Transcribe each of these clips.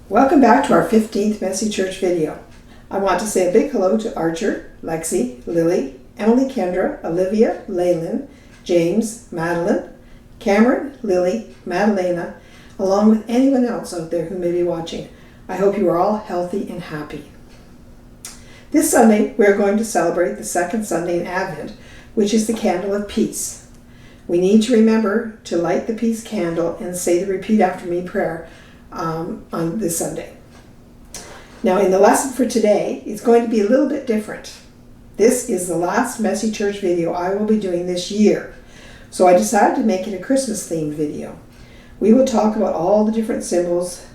Welcome back to our 15th Messy Church video. I want to say a big hello to Archer, Lexi, Lily, Emily, Kendra, Olivia, Leyland, James, Madeline, Cameron, Lily, Madalena, along with anyone else out there who may be watching. I hope you are all healthy and happy. This Sunday we are going to celebrate the second Sunday in Advent, which is the candle of peace. We need to remember to light the peace candle and say the repeat after me prayer on this Sunday. Now in the lesson for today, it's going to be a little bit different. This is the last Messy Church video I will be doing this year, so I decided to make it a Christmas themed video. We will talk about all the different symbols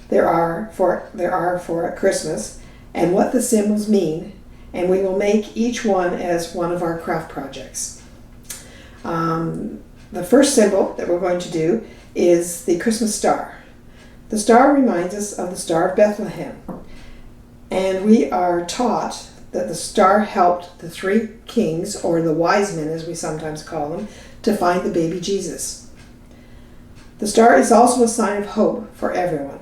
there are for Christmas and what the symbols mean, and we will make each one as one of our craft projects. The first symbol that we're going to do is the Christmas star. The star reminds us of the Star of Bethlehem, and we are taught that the star helped the three kings, or the wise men as we sometimes call them, to find the baby Jesus. The star is also a sign of hope for everyone.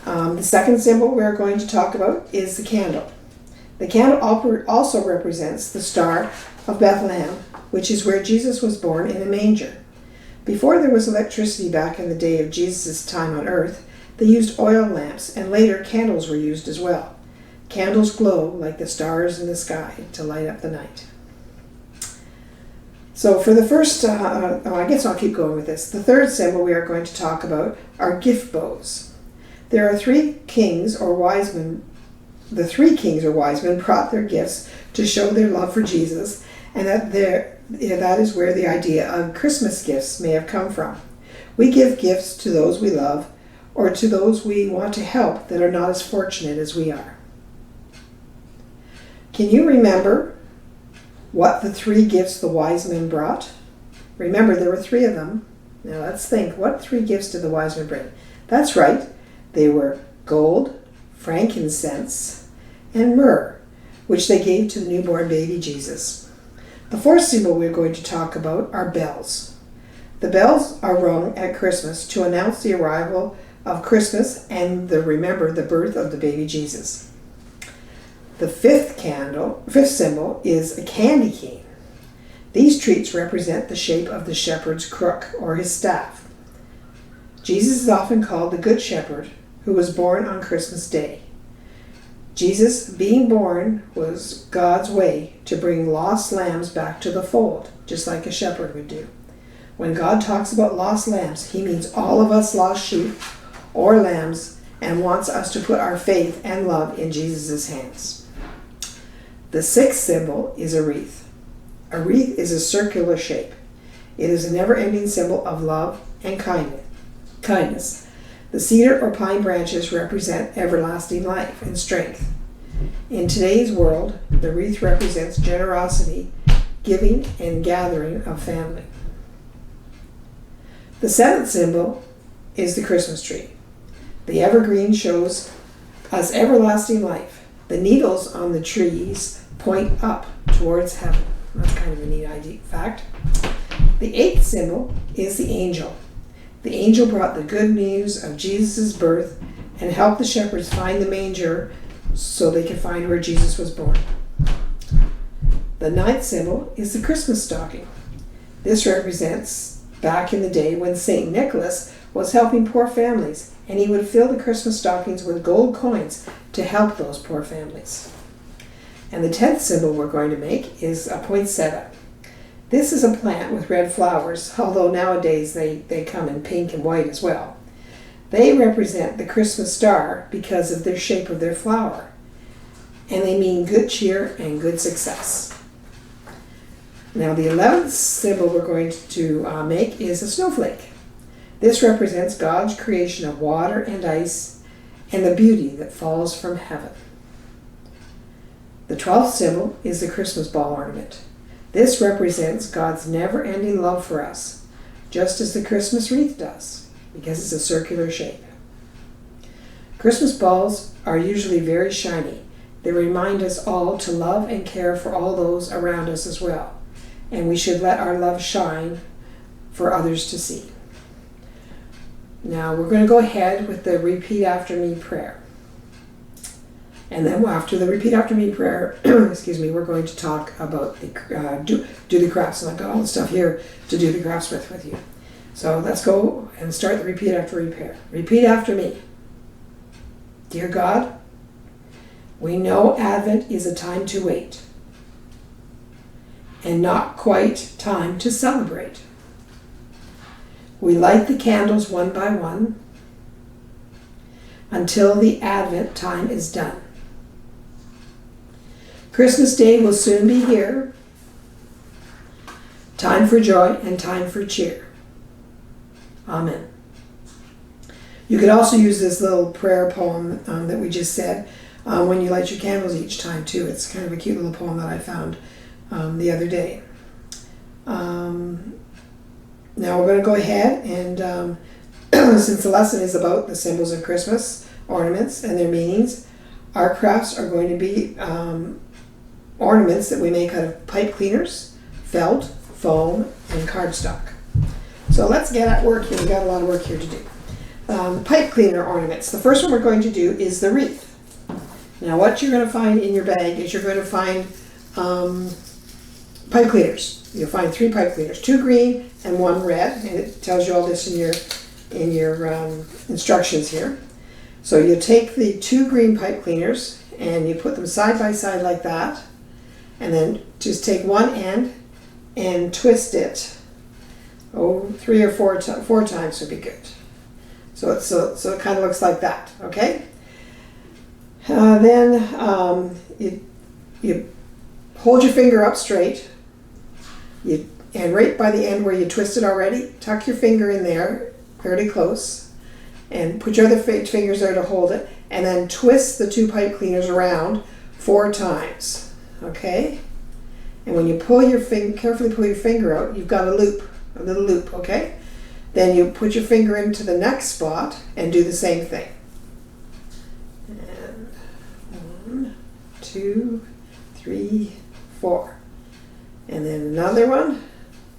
The second symbol we're going to talk about is the candle. The candle also represents the Star of Bethlehem, which is where Jesus was born in a manger. Before there was electricity back in the day of Jesus' time on earth, they used oil lamps, and later candles were used as well. Candles glow like the stars in the sky to light up the night. So for the first, I guess I'll keep going with this. The third symbol we are going to talk about are gift bows. There are three kings or wise men. The three kings or wise men brought their gifts to show their love for Jesus, and that is where the idea of Christmas gifts may have come from. We give gifts to those we love or to those we want to help that are not as fortunate as we are. Can you remember what the three gifts the wise men brought? Remember, there were three of them. Now let's think, what three gifts did the wise men bring? That's right, they were gold, frankincense, and myrrh, which they gave to the newborn baby Jesus. The fourth symbol we're going to talk about are bells. The bells are rung at Christmas to announce the arrival of Christmas and remember the birth of the baby Jesus. The fifth symbol is a candy cane. These treats represent the shape of the shepherd's crook or his staff. Jesus is often called the Good Shepherd, who was born on Christmas Day. Jesus being born was God's way to bring lost lambs back to the fold, just like a shepherd would do. When God talks about lost lambs, he means all of us lost sheep or lambs, and wants us to put our faith and love in Jesus' hands. The sixth symbol is a wreath. A wreath is a circular shape. It is a never-ending symbol of love and kindness. The cedar or pine branches represent everlasting life and strength. In today's world, the wreath represents generosity, giving, and gathering of family. The seventh symbol is the Christmas tree. The evergreen shows us everlasting life. The needles on the trees point up towards heaven. That's kind of a neat fact. The eighth symbol is the angel. The angel brought the good news of Jesus' birth and helped the shepherds find the manger so they could find where Jesus was born. The ninth symbol is the Christmas stocking. This represents back in the day when St. Nicholas was helping poor families, and he would fill the Christmas stockings with gold coins to help those poor families. And the 10th symbol we're going to make is a poinsettia. This is a plant with red flowers, although nowadays they come in pink and white as well. They represent the Christmas star because of their shape of their flower, and they mean good cheer and good success. Now the 11th symbol we're going to make is a snowflake. This represents God's creation of water and ice and the beauty that falls from heaven. The 12th symbol is the Christmas ball ornament. This represents God's never-ending love for us, just as the Christmas wreath does, because it's a circular shape. Christmas balls are usually very shiny. They remind us all to love and care for all those around us as well, and we should let our love shine for others to see. Now we're going to go ahead with the repeat after me prayer. And then after the repeat after me prayer, excuse me, we're going to talk about the do the crafts. And I've got all the stuff here to do the crafts with you. So let's go and start the repeat after me prayer. Repeat after me. Dear God, we know Advent is a time to wait and not quite time to celebrate. We light the candles one by one until the Advent time is done. Christmas Day will soon be here. Time for joy and time for cheer. Amen. You could also use this little prayer poem that we just said when you light your candles each time too. It's kind of a cute little poem that I found the other day. Now we're going to go ahead and since the lesson is about the symbols of Christmas, ornaments and their meanings, our crafts are going to be ornaments that we make out of pipe cleaners, felt, foam, and cardstock. So let's get at work here. We've got a lot of work here to do. Pipe cleaner ornaments. The first one we're going to do is the wreath. Now what you're going to find in your bag is you're going to find pipe cleaners. You'll find 3 pipe cleaners, 2 green and 1 red, and it tells you all this in your instructions here. So you take the 2 green pipe cleaners and you put them side by side like that, and then just take one end and twist it. 3 or 4 times would be good. So it kind of looks like that. Okay. Then you hold your finger up straight. And right by the end where you twisted already, tuck your finger in there, fairly close, and put your other fingers there to hold it, and then twist the 2 pipe cleaners around 4 times. Okay? And when you carefully pull your finger out, you've got a little loop, okay? Then you put your finger into the next spot and do the same thing. And 1, 2, 3, 4. And then another one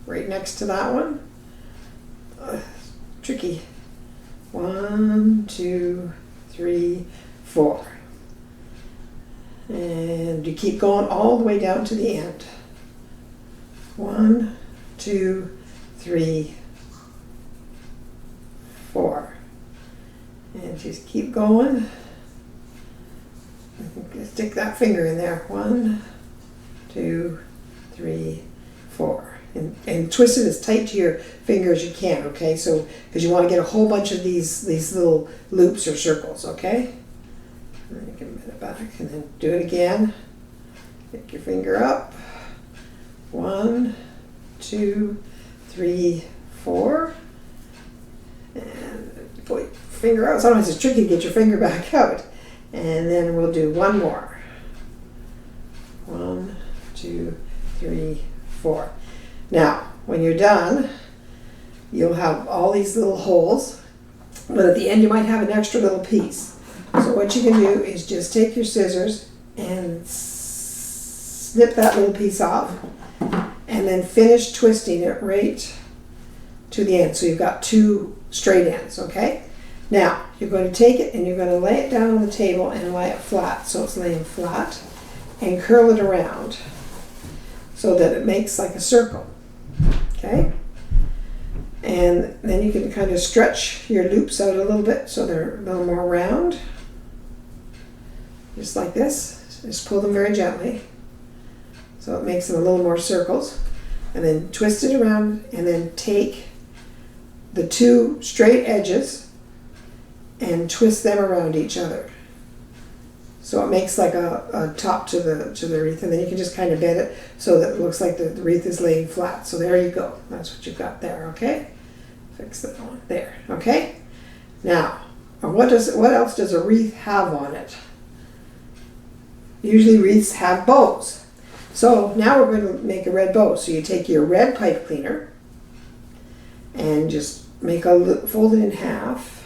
right next to that one. Tricky. 1, 2, 3, 4. And you keep going all the way down to the end. 1, 2, 3, 4. And just keep going. Stick that finger in there. 1, 2, 3, 4. And twist it as tight to your finger as you can, okay? So, because you want to get a whole bunch of these little loops or circles, okay? And then you can bend it back and then do it again. Pick your finger up. 1, 2, 3, 4. And pull your finger out. Sometimes it's tricky to get your finger back out. And then we'll do one more. 1, 2, 3, 4. Now, when you're done, you'll have all these little holes, but at the end you might have an extra little piece. So what you can do is just take your scissors and snip that little piece off, and then finish twisting it right to the end. So you've got 2 straight ends, okay? Now, you're going to take it and you're going to lay it down on the table and lay it flat, so it's laying flat, and curl it around so that it makes like a circle, okay? And then you can kind of stretch your loops out a little bit so they're a little more round, just like this. Just pull them very gently so it makes them a little more circles, and then twist it around, and then take the 2 straight edges and twist them around each other. So it makes like a top to the wreath, and then you can just kind of bend it so that it looks like the wreath is laying flat. So there you go. That's what you've got there, okay? Fix that one there, okay? Now, what else does a wreath have on it? Usually wreaths have bows. So now we're going to make a red bow. So you take your red pipe cleaner and just fold it in half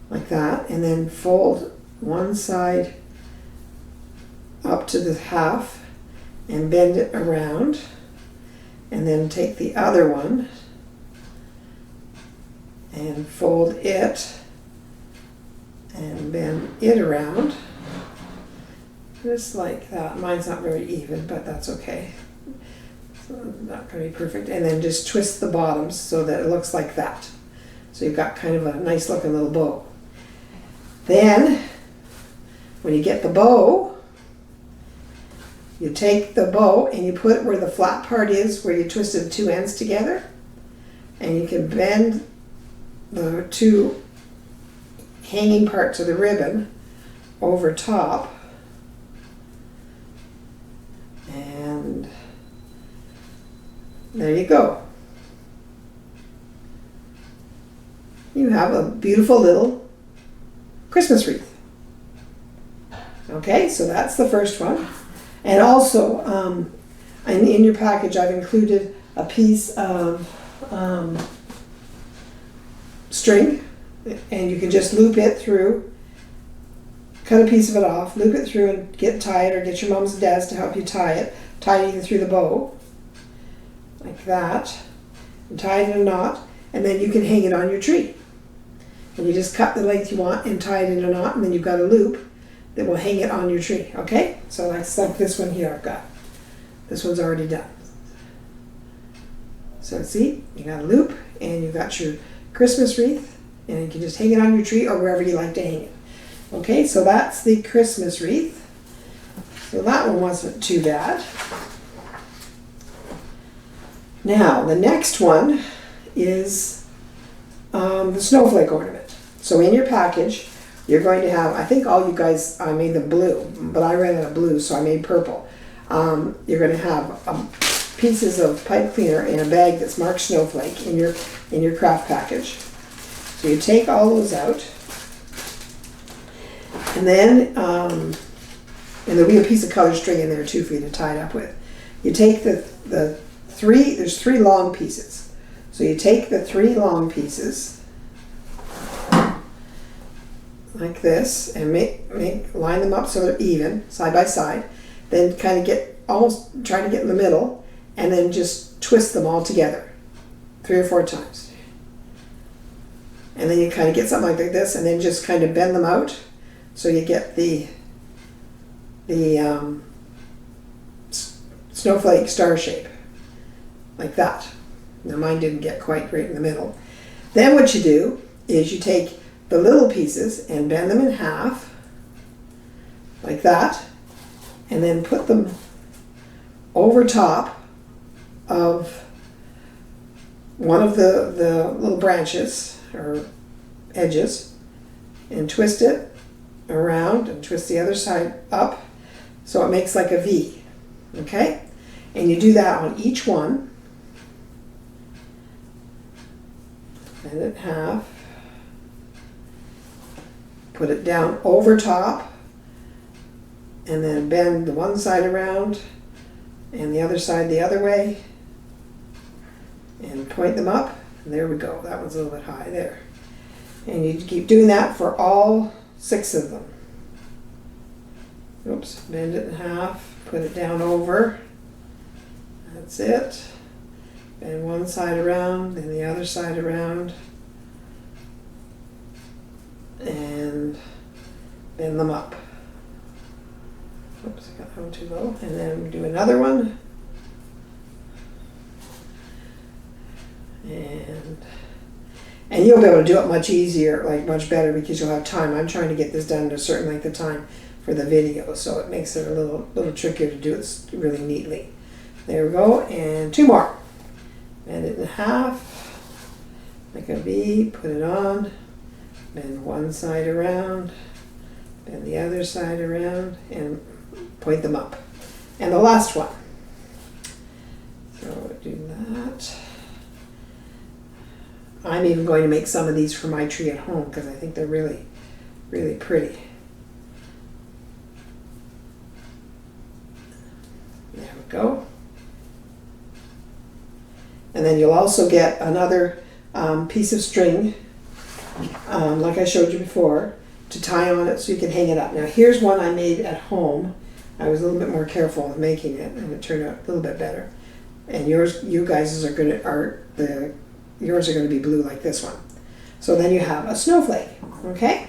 like that, and then fold one side up to the half and bend it around, and then take the other one and fold it and bend it around just like that. Mine's not very even, but that's okay. So not going to be perfect. And then just twist the bottoms so that it looks like that. So you've got kind of a nice looking little bow. Then when you get the bow, you take the bow and you put it where the flat part is, where you twisted the two ends together, and you can bend the two hanging parts of the ribbon over top, and there you go. You have a beautiful little Christmas wreath. Okay, so that's the first one. And also, in your package, I've included a piece of string, and you can just loop it through, cut a piece of it off, loop it through and tie it, or get your mom's and dad's to help you tie it either through the bow, like that, and tie it in a knot, and then you can hang it on your tree. And you just cut the length you want and tie it in a knot, and then you've got a loop that will hang it on your tree, okay? So like this one here I've got. This one's already done. So see, you got a loop, and you've got your Christmas wreath, and you can just hang it on your tree or wherever you like to hang it. Okay, so that's the Christmas wreath. So that one wasn't too bad. Now, the next one is the snowflake ornament. So in your package, you're going to have, I think all you guys, I made them blue, but I ran out of blue, so I made purple. You're going to have pieces of pipe cleaner in a bag that's marked snowflake in your craft package. So you take all those out, and then, and there'll be a piece of colored string in there too for you to tie it up with. You take the three, there's 3 long pieces. So you take the 3 long pieces, like this, and line them up so they're even, side by side. Then kind of try to get in the middle, and then just twist them all together 3 or 4 times. And then you kind of get something like this, and then just kind of bend them out so you get the snowflake star shape, like that. Now mine didn't get quite right in the middle. Then what you do is you take the little pieces and bend them in half, like that, and then put them over top of one of the little branches or edges, and twist it around and twist the other side up so it makes like a V. Okay? And you do that on each one. Bend it in half. Put it down over top, and then bend the one side around and the other side the other way, and point them up, and there we go. That one's a little bit high there. And you keep doing that for all 6 of them. Oops, bend it in half, put it down over. That's it. Bend one side around, then the other side around, and bend them up. Oops, I got that one too low. And then do another one. And you'll be able to do it much easier, like much better, because you'll have time. I'm trying to get this done in a certain length of time for the video, so it makes it a little trickier to do it really neatly. There we go, and 2 more. Bend it in half, make a V, put it on, bend one side around, bend the other side around, and point them up. And the last one. So do that. I'm even going to make some of these for my tree at home because I think they're really, really pretty. There we go. And then you'll also get another piece of string, like I showed you before, to tie on it so you can hang it up. Now here's one I made at home. I was a little bit more careful with making it, and it turned out a little bit better. And yours, you guys yours are going to be blue like this one. So then you have a snowflake, okay?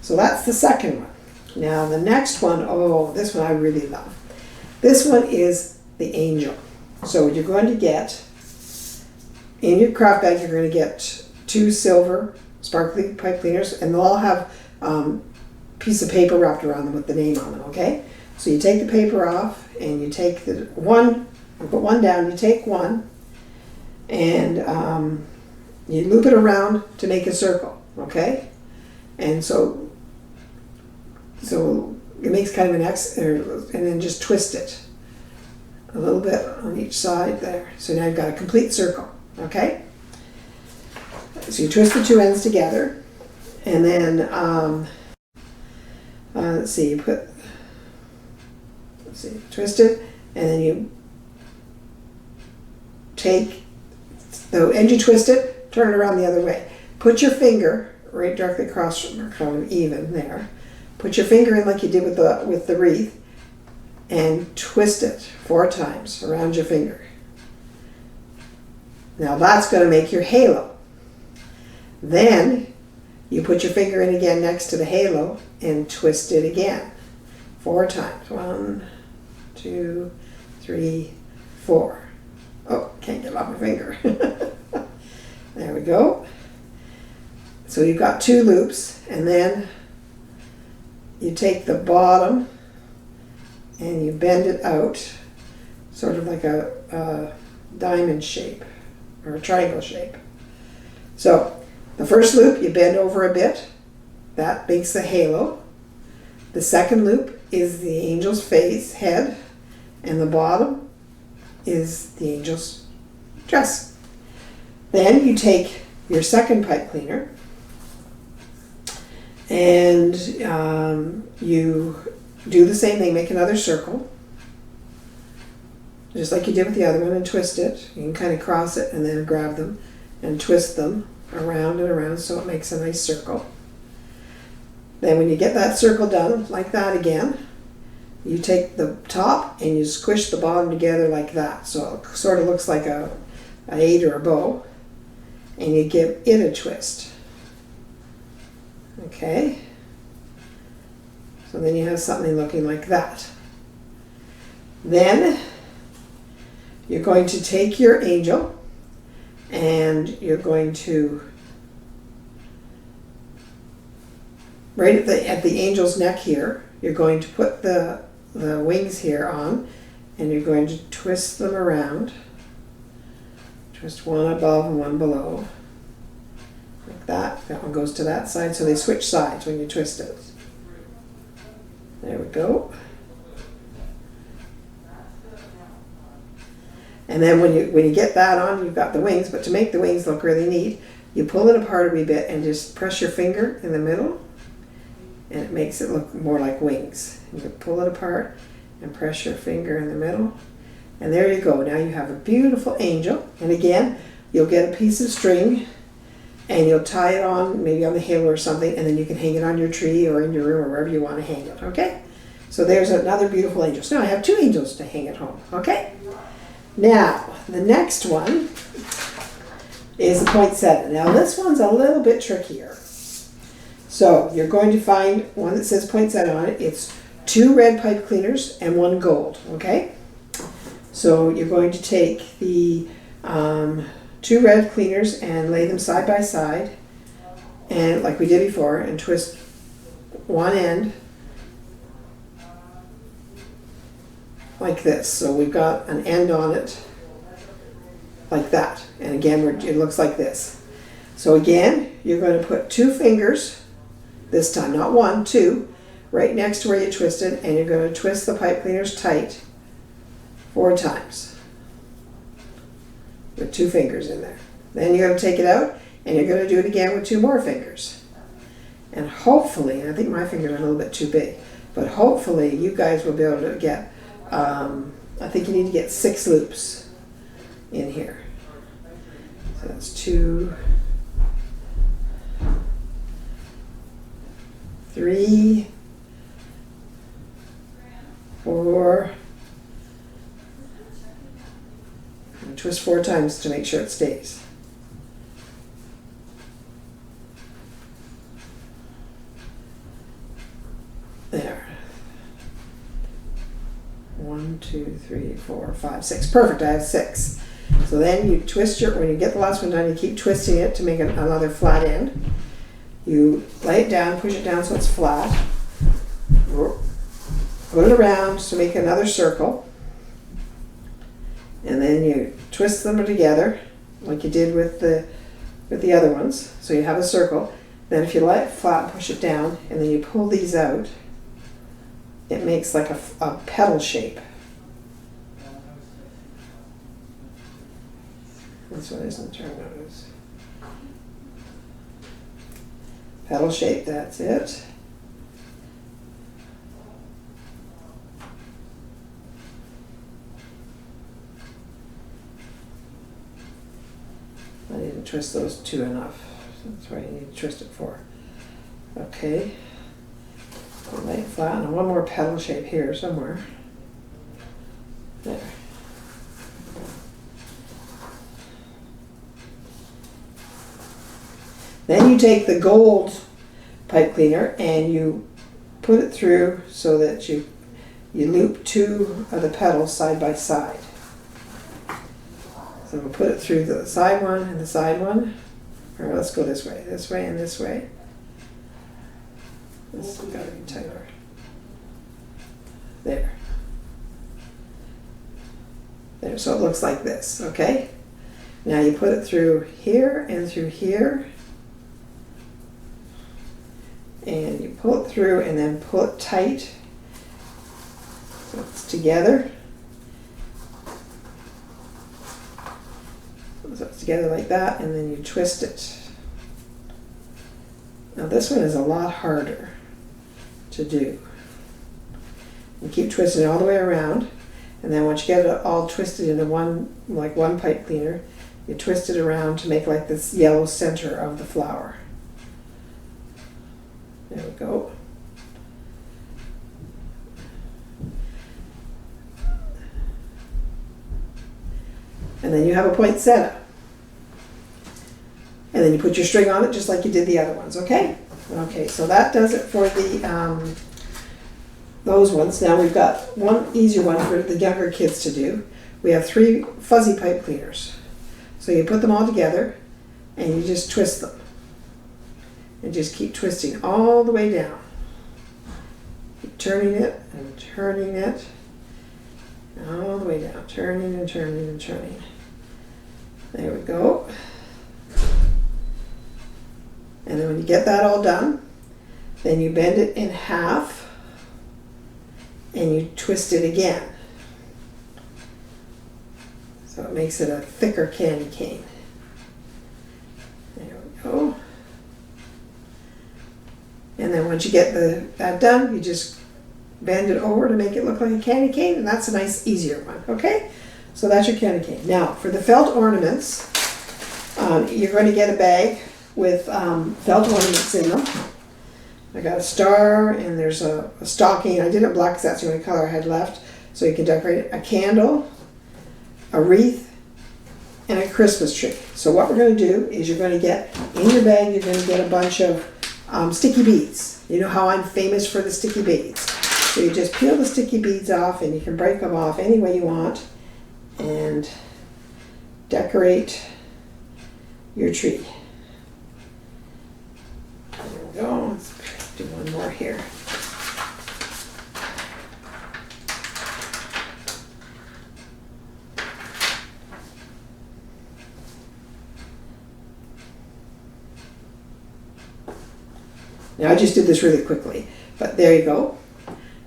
So that's the second one. Now the next one, oh, this one I really love. This one is the angel. So you're going to get, in your craft bag, you're going to get 2 silver sparkly pipe cleaners, and they'll all have piece of paper wrapped around them with the name on them, okay? So you take the paper off, and you take the one, you put one down, you take one, and you loop it around to make a circle, okay? And so it makes kind of an X, and then just twist it a little bit on each side there. So now you've got a complete circle, okay? So you twist the 2 ends together, and then let's see, twist it, and then you take the end you twist it, turn it around the other way. Put your finger right directly across from kind of even there. Put your finger in like you did with the wreath, and twist it 4 times around your finger. Now that's going to make your halo. Then you put your finger in again next to the halo and twist it again 4 times. 1, 2, 3, 4. Oh, can't get off my finger. There we go. So you've got 2 loops, and then you take the bottom and you bend it out, sort of like a diamond shape or a triangle shape. So the first loop you bend over a bit, that makes the halo. The second loop is the angel's face, head, and the bottom is the angel's dress. Then you take your second pipe cleaner and you do the same thing, make another circle, just like you did with the other one, and twist it. You can kind of cross it and then grab them and twist them around and around so it makes a nice circle. Then when you get that circle done like that again, you take the top and you squish the bottom together like that, so it sort of looks like an 8 or a bow, and you give it a twist. Okay, so then you have something looking like that. Then you're going to take your angel and you're going to, right at the angel's neck here, you're going to put the wings here on, and you're going to twist them around. Twist one above and one below. Like that. That one goes to that side, so they switch sides when you twist it. There we go. And then when you get that on, you've got the wings, but to make the wings look really neat, you pull it apart a wee bit and just press your finger in the middle, and it makes it look more like wings. You can pull it apart and press your finger in the middle, and there you go. Now you have a beautiful angel. And again, you'll get a piece of string and you'll tie it on, maybe on the halo or something, and then you can hang it on your tree or in your room or wherever you want to hang it, okay? So there's another beautiful angel. So now I have 2 angels to hang at home, okay? Now, the next one is the poinsettia. Now this one's a little bit trickier. So you're going to find one that says poinsettia on it. It's 2 red pipe cleaners and 1 gold, okay? So you're going to take the 2 red cleaners and lay them side by side, and like we did before, and twist one end like this. So we've got an end on it like that, and again it looks like this. So again, you're going to put 2 fingers, this time not 1, 2, right next to where you twisted, and you're going to twist the pipe cleaners tight 4 times with 2 fingers in there. Then you're going to take it out and you're going to do it again with 2 more fingers. And hopefully, I think my fingers are a little bit too big, but hopefully you guys will be able to get, I think you need to get 6 loops in here. So that's 2, 3, 4, and twist 4 times to make sure it stays. 3, 4, 5, 6. Perfect, I have 6. So then you twist when you get the last one done, you keep twisting it to make another flat end. You lay it down, push it down so it's flat. Put it around to make another circle. And then you twist them together like you did with the other ones. So you have a circle. Then if you let it flat, push it down, and then you pull these out, it makes like a petal shape. This one isn't turned out as petal shape, that's it. I didn't twist those two enough. That's why you need to twist it for. Okay. Lay it flat, and one more petal shape here somewhere. There. Then you take the gold pipe cleaner and you put it through so that you loop 2 of the petals side by side. So we'll put it through the side one and the side one. Or let's go this way and this way. This has got to be tighter. There. There, so it looks like this, okay? Now you put it through here and through here. And you pull it through and then pull it tight so it's together. So it's together like that, and then you twist it. Now this one is a lot harder to do. You keep twisting it all the way around, and then once you get it all twisted into one pipe cleaner, you twist it around to make like this yellow center of the flower. There we go. And then you have a poinsettia. And then you put your string on it just like you did the other ones, okay? Okay, so that does it for the those ones. Now we've got one easier one for the younger kids to do. We have 3 fuzzy pipe cleaners. So you put them all together and you just twist them. And just keep twisting all the way down. Keep turning it and turning it. All the way down. Turning and turning and turning. There we go. And then when you get that all done, then you bend it in half and you twist it again. So it makes it a thicker candy cane. There we go. And then once you get that done, you just bend it over to make it look like a candy cane, and that's a nice, easier one, okay? So that's your candy cane. Now, for the felt ornaments, you're going to get a bag with felt ornaments in them. I got a star, and there's a stocking. I did it black because that's the only color I had left, so you can decorate it. A candle, a wreath, and a Christmas tree. So what we're going to do is you're going to get, in your bag, you're going to get a bunch of sticky beads. You know how I'm famous for the sticky beads. So you just peel the sticky beads off, and you can break them off any way you want and decorate your tree. There we go. Let's do one more here. Now I just did this really quickly, but there you go.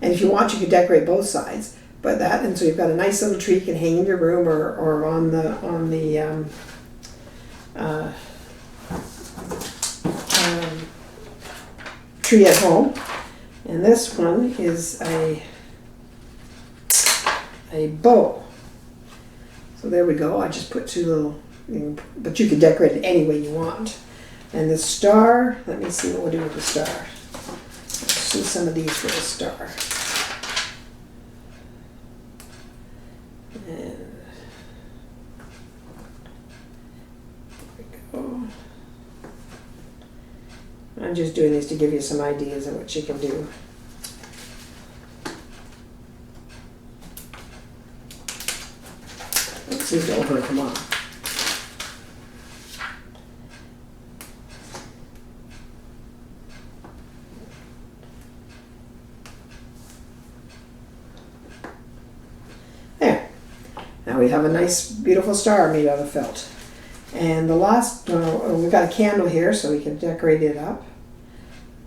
And if you want, you can decorate both sides. But that, and so you've got a nice little tree you can hang in your room or on the tree at home. And this one is a bow. So there we go. I just put 2 little, but you can decorate it any way you want. And the star, let me see what we'll do with the star. Let's do some of these for the star. And there we go. I'm just doing this to give you some ideas of what you can do. before I come on. There. Now we have a nice, beautiful star made out of felt. And the last, we've got a candle here so we can decorate it up.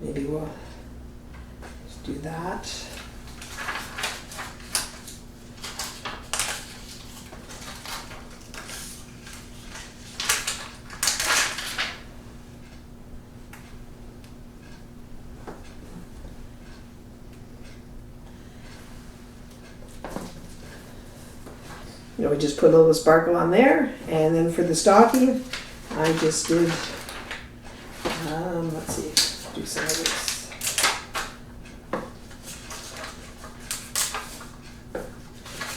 Maybe we'll just do that. You know, we just put a little sparkle on there, and then for the stocking, I just did, let's see, do some of this.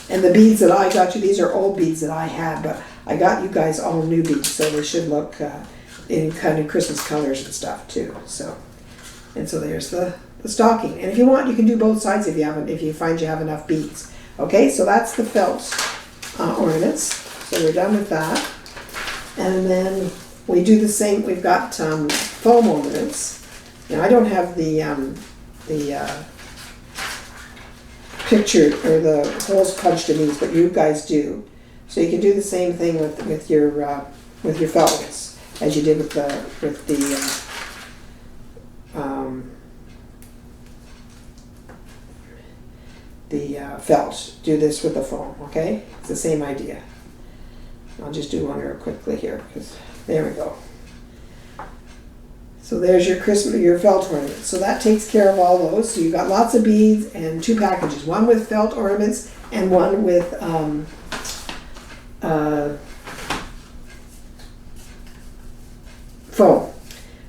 And the beads that I got you, these are old beads that I had, but I got you guys all new beads, so they should look in kind of Christmas colors and stuff too. So, and so there's the stocking. And if you want, you can do both sides if you find you have enough beads. Okay, so that's the felt ornaments. So we're done with that. And then we do the same. We've got foam ornaments. Now I don't have the picture or the holes punched in these, but you guys do. So you can do the same thing with your felt ones as you did with the felt. Do this with the foam, okay? It's the same idea. I'll just do one real quickly here, because there we go. So there's your felt ornaments. So that takes care of all those. So you've got lots of beads and two packages, one with felt ornaments and one with foam.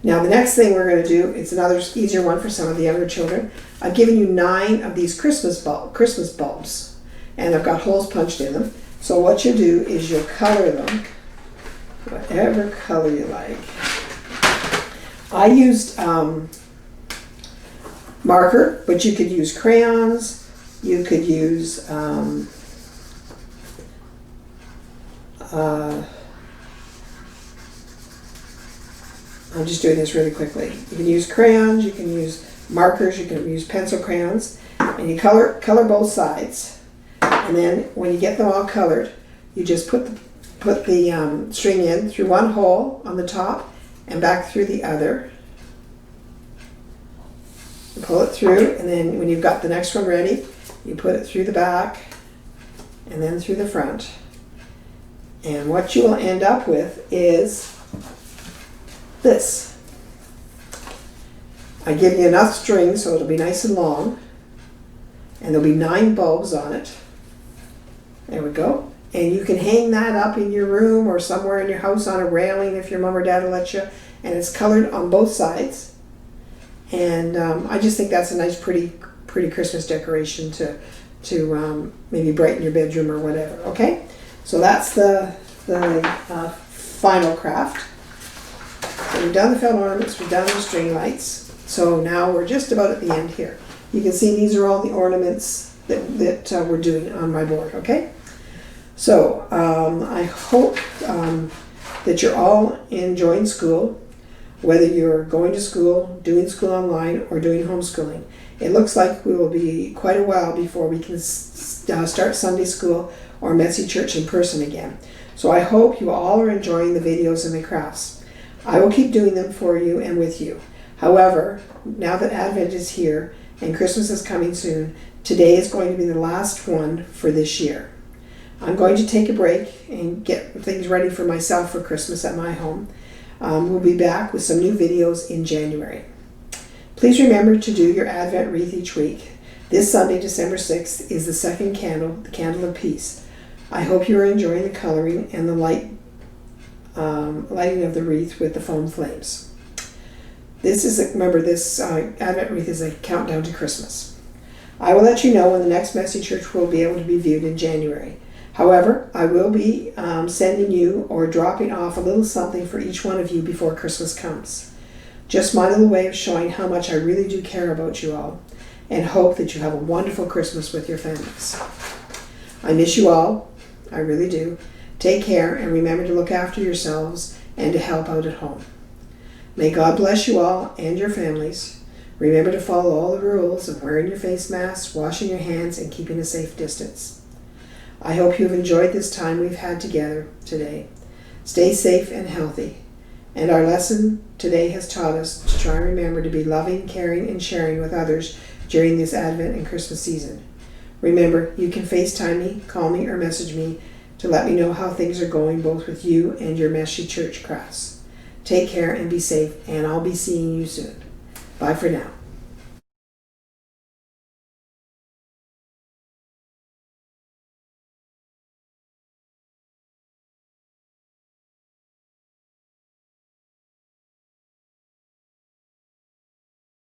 Now the next thing we're going to do, it's another easier one for some of the younger children. I've given you 9 of these Christmas bulbs, and I've got holes punched in them. So what you do is you'll color them, whatever color you like. I used marker, but you could use crayons. You could use I'm just doing this really quickly. You can use crayons, you can use markers, you can use pencil crayons, and you color both sides. And then when you get them all colored, you just put the string in through one hole on the top and back through the other. You pull it through, and then when you've got the next one ready, you put it through the back and then through the front. And what you will end up with is this. I give you enough string so it'll be nice and long, and there'll be 9 bulbs on it. There we go. And you can hang that up in your room or somewhere in your house on a railing if your mom or dad will let you, and it's colored on both sides. And I just think that's a nice pretty Christmas decoration to maybe brighten your bedroom or whatever. Okay, so that's the final craft. So we've done the felt ornaments, we've done the string lights. So now we're just about at the end here. You can see these are all the ornaments that we're doing on my board, okay? So I hope that you're all enjoying school, whether you're going to school, doing school online, or doing homeschooling. It looks like we will be quite a while before we can start Sunday school or Messy Church in person again. So I hope you all are enjoying the videos and the crafts. I will keep doing them for you and with you. However, now that Advent is here and Christmas is coming soon, today is going to be the last one for this year. I'm going to take a break and get things ready for myself for Christmas at my home. We'll be back with some new videos in January. Please remember to do your Advent wreath each week. This Sunday, December 6th, is the second candle, the candle of peace. I hope you are enjoying the coloring and the lighting of the wreath with the foam flames. Remember, this Advent wreath is a countdown to Christmas. I will let you know when the next Messy Church will be able to be viewed in January. However, I will be sending you or dropping off a little something for each one of you before Christmas comes. Just my little way of showing how much I really do care about you all, and hope that you have a wonderful Christmas with your families. I miss you all. I really do. Take care and remember to look after yourselves and to help out at home. May God bless you all and your families. Remember to follow all the rules of wearing your face masks, washing your hands, and keeping a safe distance. I hope you've enjoyed this time we've had together today. Stay safe and healthy. And our lesson today has taught us to try and remember to be loving, caring, and sharing with others during this Advent and Christmas season. Remember, you can FaceTime me, call me, or message me to let me know how things are going both with you and your Meshi Church class. Take care and be safe, and I'll be seeing you soon. Bye for now.